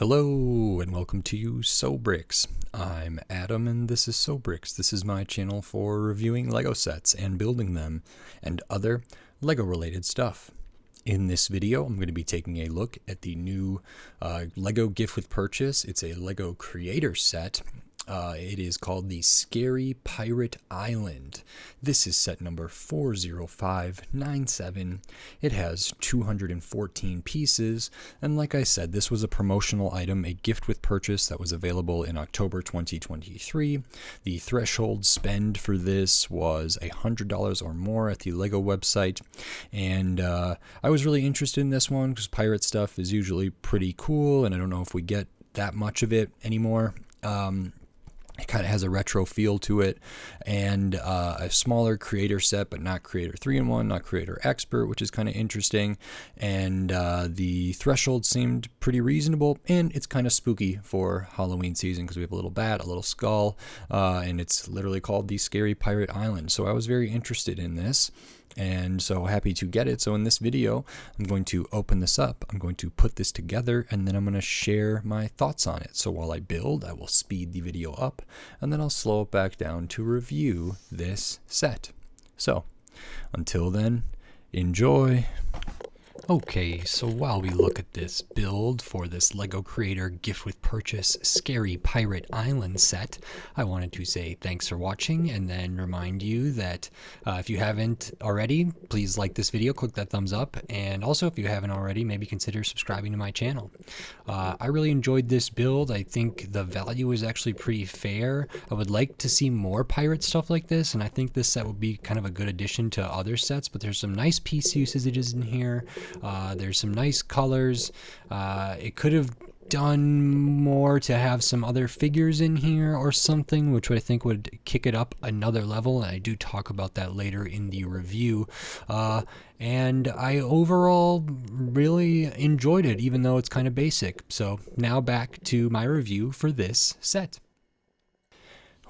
Hello and welcome to Bricks. I'm Adam and this is Bricks. This is my channel for reviewing Lego sets and building them and other Lego related stuff. In this video, I'm going to be taking a look at the new Lego gift with purchase. It's a Lego creator set. It is called the Scary Pirate Island. This is set number 40597. It has 214 pieces, and like I said, this was a promotional item, a gift with purchase that was available in October 2023. The threshold spend for this was $100 or more at the Lego website, and I was really interested in this one because pirate stuff is usually pretty cool, and I don't know if we get that much of it anymore. It kind of has a retro feel to it, and a smaller creator set, but not creator 3-in-1, not creator expert, which is kind of interesting. And the threshold seemed pretty reasonable, and it's kind of spooky for Halloween season because we have a little bat, a little skull, and it's literally called the Scary Pirate Island. So I was very interested in this, and so happy to get it. So in this video, I'm going to open this up, I'm going to put this together, and then I'm going to share my thoughts on it. So while I build, I will speed the video up, and then I'll slow it back down to review this set. So until then, enjoy. Okay, so while we look at this build for this Lego Creator Gift with Purchase Scary Pirate Island set, I wanted to say thanks for watching and then remind you that if you haven't already, please like this video, click that thumbs up, and also if you haven't already, maybe consider subscribing to my channel. I really enjoyed this build. I think the value is actually pretty fair. I would like to see more pirate stuff like this, and I think this set would be kind of a good addition to other sets, but there's some nice piece usages in here. There's some nice colors. It could have done more to have some other figures in here or something, which I think would kick it up another level, and I do talk about that later in the review. And I overall really enjoyed it, even though it's kind of basic. So now back to my review for this set.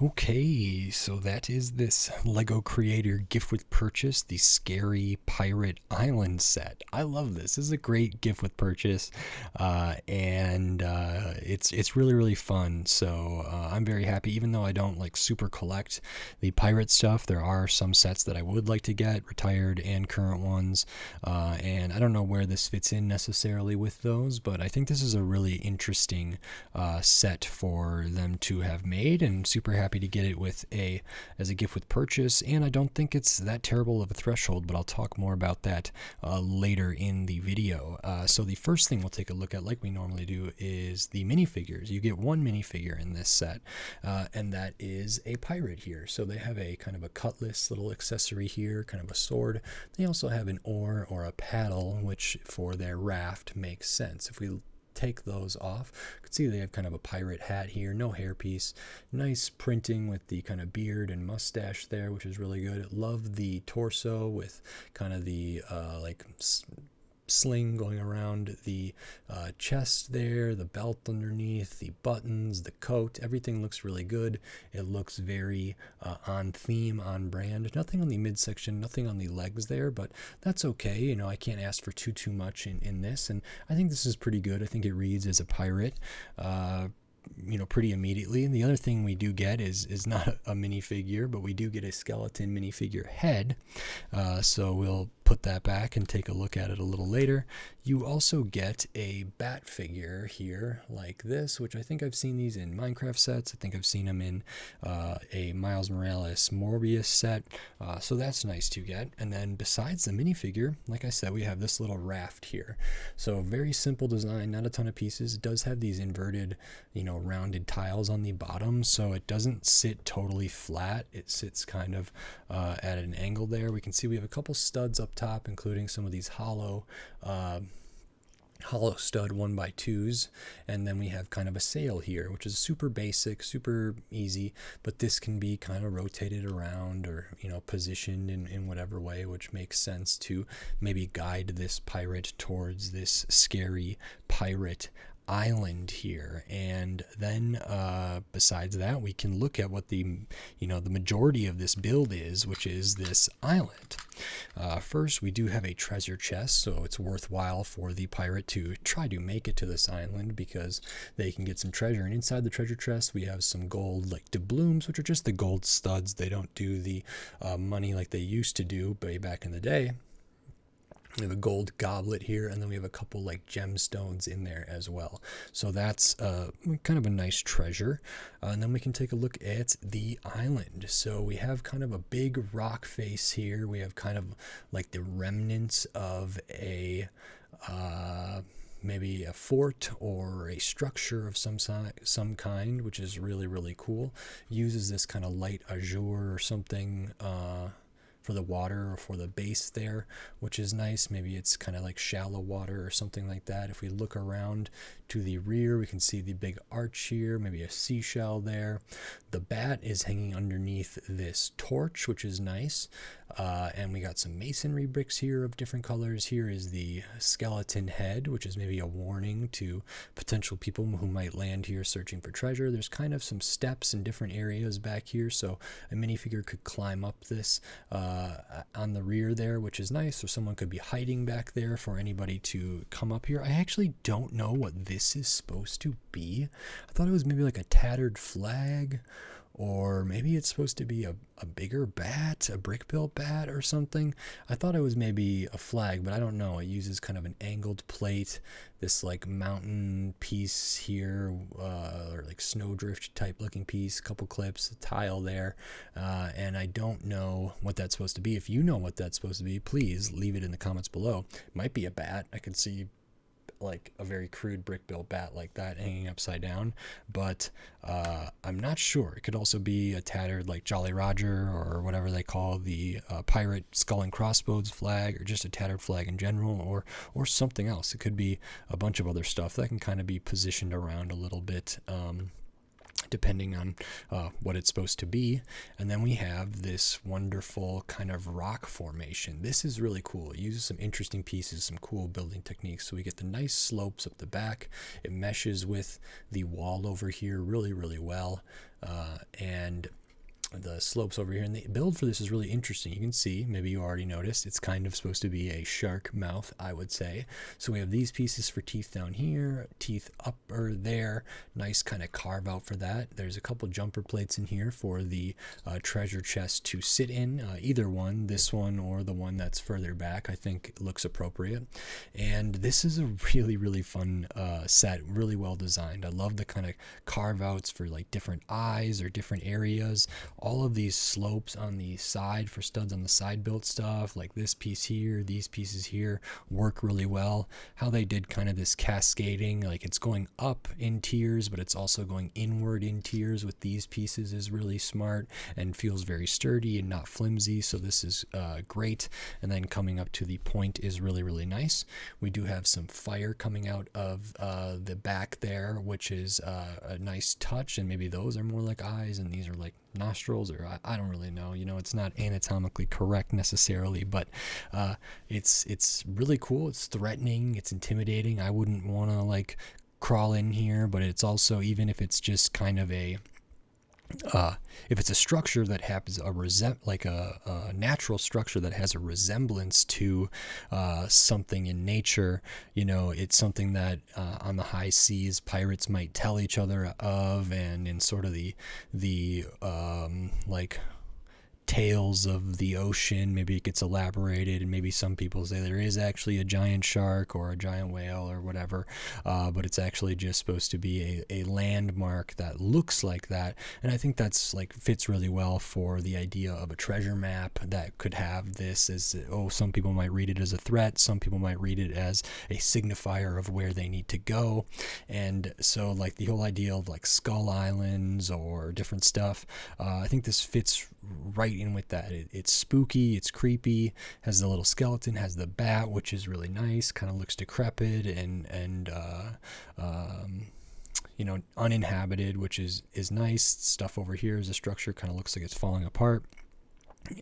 Okay, so that is this Lego Creator Gift with Purchase, the Scary Pirate Island set. I love this. This is a great gift with purchase, and it's really, really fun. So I'm very happy, even though I don't like super collect the pirate stuff. There are some sets that I would like to get, retired and current ones, and I don't know where this fits in necessarily with those, but I think this is a really interesting set for them to have made, and super happy to get it as a gift with purchase. And I don't think it's that terrible of a threshold, but I'll talk more about that later in the video. So the first thing we'll take a look at, like we normally do, is the minifigures. You get one minifigure in this set, and that is a pirate here. So they have a kind of a cutlass little accessory here, kind of a sword. They also have an oar or a paddle, which for their raft makes sense. If we take those off, you can see they have kind of a pirate hat here, no hairpiece, nice printing with the kind of beard and mustache there, which is really good. Love the torso with kind of the like sling going around the chest there, the belt underneath, the buttons, the coat, everything looks really good. It looks very on theme, on brand. Nothing on the midsection, nothing on the legs there, but that's okay. You know, I can't ask for too much in this, and I think this is pretty good. I think it reads as a pirate you know, pretty immediately. And the other thing we do get is not a minifigure, but we do get a skeleton minifigure head. So we'll put that back and take a look at it a little later. You also get a bat figure here like this, which I think I've seen these in Minecraft sets. I think I've seen them in a Miles Morales Morbius set. So that's nice to get. And then besides the minifigure, like I said, we have this little raft here. So very simple design, not a ton of pieces. It does have these inverted, you know, rounded tiles on the bottom, so it doesn't sit totally flat. It sits kind of at an angle there. We can see we have a couple studs up top, including some of these hollow stud 1x2s, and then we have kind of a sail here, which is super basic, super easy, but this can be kind of rotated around or, you know, positioned in whatever way, which makes sense to maybe guide this pirate towards this scary pirate island here. And then besides that, we can look at what the majority of this build is, which is this island. First, we do have a treasure chest, so it's worthwhile for the pirate to try to make it to this island because they can get some treasure. And inside the treasure chest, we have some gold like doubloons, which are just the gold studs. They don't do the money like they used to do way back in the day. We have a gold goblet here, and then we have a couple like gemstones in there as well. So that's kind of a nice treasure. And then we can take a look at the island. So we have kind of a big rock face here. We have kind of like the remnants of a maybe a fort or a structure of some kind, which is really, really cool. Uses this kind of light azure or something for the water or for the base there, which is nice. Maybe it's kind of like shallow water or something like that. If we look around to the rear, we can see the big arch here, maybe a seashell there. The bat is hanging underneath this torch, which is nice. And we got some masonry bricks here of different colors. Here is the skeleton head, which is maybe a warning to potential people who might land here searching for treasure. There's kind of some steps in different areas back here, so a minifigure could climb up this on the rear there, which is nice, or someone could be hiding back there for anybody to come up here. I actually don't know what this is supposed to be. I thought it was maybe like a tattered flag, or maybe it's supposed to be a bigger bat, a brick-built bat or something. I thought it was maybe a flag, but I don't know. It uses kind of an angled plate, this like mountain piece here, or like snowdrift type looking piece, couple clips, a tile there, and I don't know what that's supposed to be. If you know what that's supposed to be, please leave it in the comments below. It might be a bat. I can see like a very crude brick built bat like that hanging upside down, but I'm not sure. It could also be a tattered like Jolly Roger or whatever they call the pirate skull and crossbones flag, or just a tattered flag in general, or something else. It could be a bunch of other stuff that can kind of be positioned around a little bit, depending on what it's supposed to be. And then we have this wonderful kind of rock formation. This is really cool. It uses some interesting pieces, some cool building techniques. So we get the nice slopes up the back. It meshes with the wall over here really, really well. And the slopes over here, and the build for this is really interesting. You can see, maybe you already noticed, it's kind of supposed to be a shark mouth, I would say. So we have these pieces for teeth down here, teeth up or there, nice kind of carve out for that. There's a couple jumper plates in here for the treasure chest to sit in, either one, this one or the one that's further back, I think looks appropriate. And this is a really, really fun set, really well designed. I love the kind of carve outs for like different eyes or different areas. All of these slopes on the side for studs on the side built stuff, like this piece here, these pieces here, work really well. How they did kind of this cascading, like it's going up in tiers, but it's also going inward in tiers with these pieces, is really smart and feels very sturdy and not flimsy. So this is great. And then coming up to the point is really, really nice. We do have some fire coming out of the back there, which is a nice touch. And maybe those are more like eyes and these are like nostrils, or I don't really know. You know, it's not anatomically correct necessarily, but it's really cool. It's threatening. It's intimidating. I wouldn't want to like crawl in here, but it's also, even if it's just kind of a if it's a structure that has a natural structure that has a resemblance to something in nature, you know, it's something that on the high seas pirates might tell each other of, and in sort of the like tales of the ocean, maybe it gets elaborated, and maybe some people say there is actually a giant shark or a giant whale or whatever, but it's actually just supposed to be a landmark that looks like that. And I think that's like fits really well for the idea of a treasure map that could have this as, oh, some people might read it as a threat, some people might read it as a signifier of where they need to go. And so like the whole idea of like skull islands or different stuff, I think this fits right in with that. It's spooky, it's creepy, has the little skeleton, has the bat, which is really nice, kind of looks decrepit and you know, uninhabited, which is nice. Stuff over here is a structure, kind of looks like it's falling apart.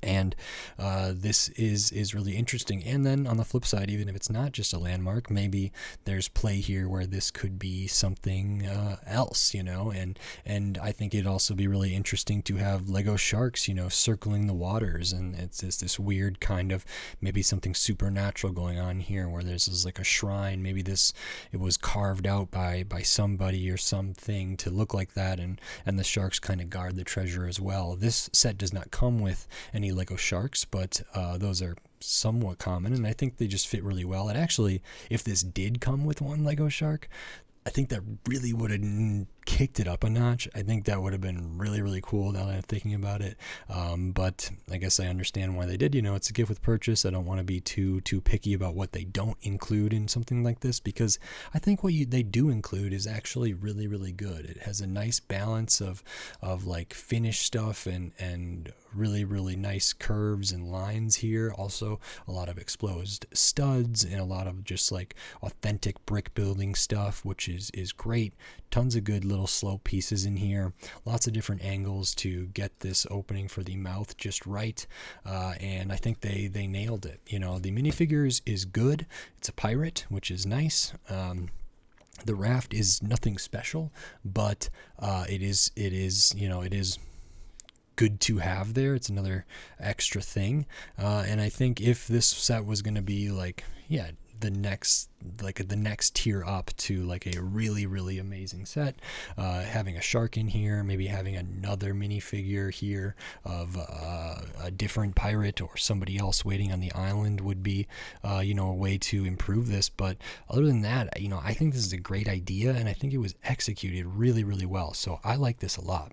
And this is really interesting. And then on the flip side, even if it's not just a landmark, maybe there's play here where this could be something else, and I think it'd also be really interesting to have Lego sharks, circling the waters, and it's this weird kind of maybe something supernatural going on here where there's this like a shrine. Maybe it was carved out by somebody or something to look like that, and the sharks kind of guard the treasure as well. This set does not come with any Lego sharks, but those are somewhat common, and I think they just fit really well. And actually, if this did come with one Lego shark, I think that really would have kicked it up a notch. I think that would have been really, really cool now that I'm thinking about it. But I guess I understand why they did. It's a gift with purchase. I don't want to be too picky about what they don't include in something like this, because I think what they do include is actually really, really good. It has a nice balance of like finished stuff and really, really nice curves and lines here. Also, a lot of exposed studs and a lot of just like authentic brick building stuff, which is great. Tons of good little slope pieces in here. Lots of different angles to get this opening for the mouth just right. And I think they nailed it. The minifigures is good. It's a pirate, which is nice. The raft is nothing special, but it is good to have there. It's another extra thing. And I think if this set was going to be like, the next tier up to like a really, really amazing set, having a shark in here, maybe having another minifigure here of a different pirate or somebody else waiting on the island would be a way to improve this. But other than that, I think this is a great idea, and I think it was executed really, really well. So I like this a lot.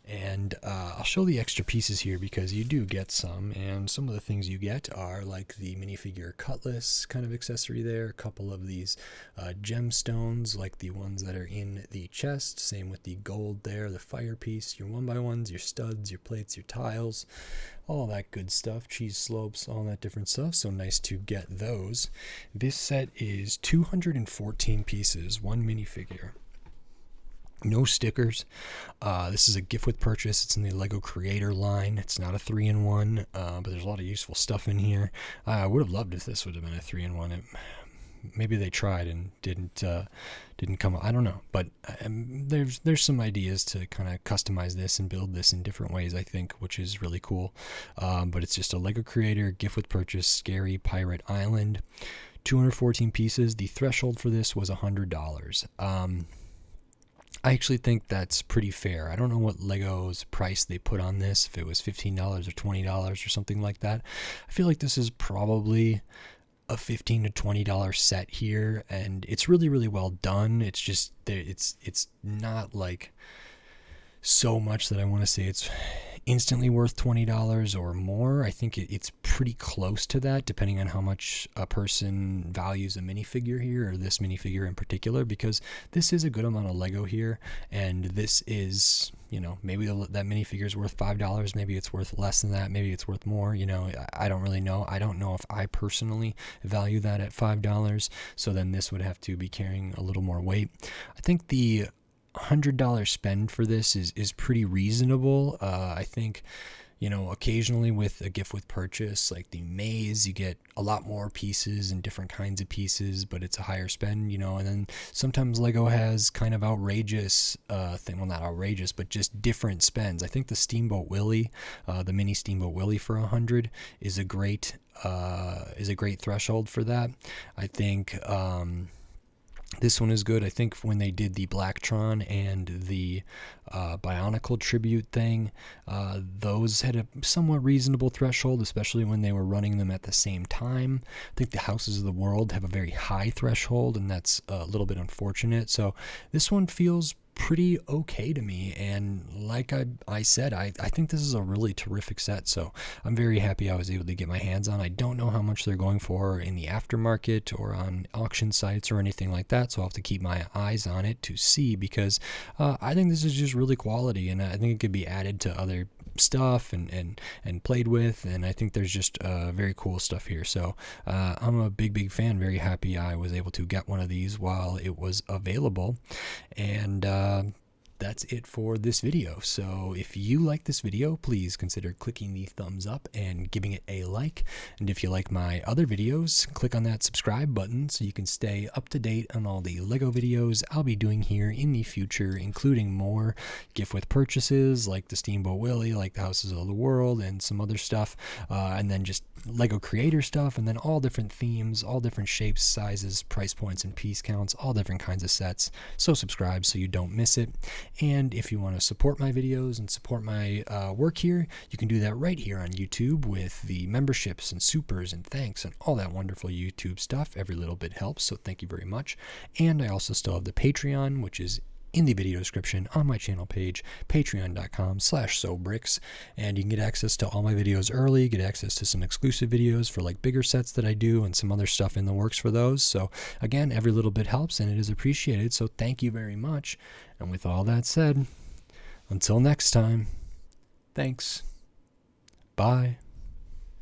And I'll show the extra pieces here because you do get some, and some of the things you get are like the minifigure cutlass kind of accessory there, a couple of these gemstones like the ones that are in the chest, same with the gold there, the fire piece, your 1x1s, your studs, your plates, your tiles, all that good stuff, cheese slopes, all that different stuff. So nice to get those. This set is 214 pieces, one minifigure. No stickers. This is a gift with purchase. It's in the Lego Creator line. It's not a 3-in-1, but there's a lot of useful stuff in here. I would have loved if this would have been a 3-in-1. Maybe they tried and didn't come up. I don't know, but there's some ideas to kind of customize this and build this in different ways, I think, which is really cool. But it's just a Lego Creator gift with purchase, Scary Pirate Island, 214 pieces. The threshold for this was $100. I actually think that's pretty fair. I don't know what Lego's price they put on this, if it was $15 or $20 or something like that. I feel like this is probably a $15 to $20 set here, and it's really, really well done. It's just, it's not like so much that I want to say it's instantly worth $20 or more. I think it's pretty close to that, depending on how much a person values a minifigure here, or this minifigure in particular, because this is a good amount of Lego here, and this is, maybe that minifigure is worth $5, maybe it's worth less than that, maybe it's worth more. I don't really know. I don't know if I personally value that at $5, so then this would have to be carrying a little more weight. I think the $100 spend for this is pretty reasonable. I think, occasionally with a gift with purchase like the maze, you get a lot more pieces and different kinds of pieces, but it's a higher spend, and then sometimes Lego has kind of outrageous well, not outrageous, but just different spends. I think the Steamboat Willie, the mini Steamboat Willie for $100 is a great threshold for that. I think this one is good. I think when they did the Blacktron and the Bionicle tribute thing, those had a somewhat reasonable threshold, especially when they were running them at the same time. I think the Houses of the World have a very high threshold, and that's a little bit unfortunate. So this one feels pretty okay to me, and like I said, I think this is a really terrific set, so I'm very happy I was able to get my hands on. I don't know how much they're going for in the aftermarket or on auction sites or anything like that, so I'll have to keep my eyes on it to see, because I think this is just really quality, and I think it could be added to other stuff and played with, and I think there's just very cool stuff here. So I'm a big fan, very happy I was able to get one of these while it was available. And that's it for this video. So if you like this video, please consider clicking the thumbs up and giving it a like. And if you like my other videos, click on that subscribe button so you can stay up to date on all the Lego videos I'll be doing here in the future, including more gift with purchases like the Steamboat Willie, like the Houses of the World, and some other stuff, and then just Lego creator stuff, and then all different themes, all different shapes, sizes, price points, and piece counts, all different kinds of sets. So subscribe so you don't miss it. And if you want to support my videos and support my work here, you can do that right here on YouTube with the memberships and supers and thanks and all that wonderful YouTube stuff. Every little bit helps, so thank you very much. And I also still have the Patreon, which is in the video description on my channel page, patreon.com/sobricks, and you can get access to all my videos early, get access to some exclusive videos for like bigger sets that I do, and some other stuff in the works for those. So again, every little bit helps and it is appreciated, so thank you very much. And with all that said, until next time, thanks. Bye.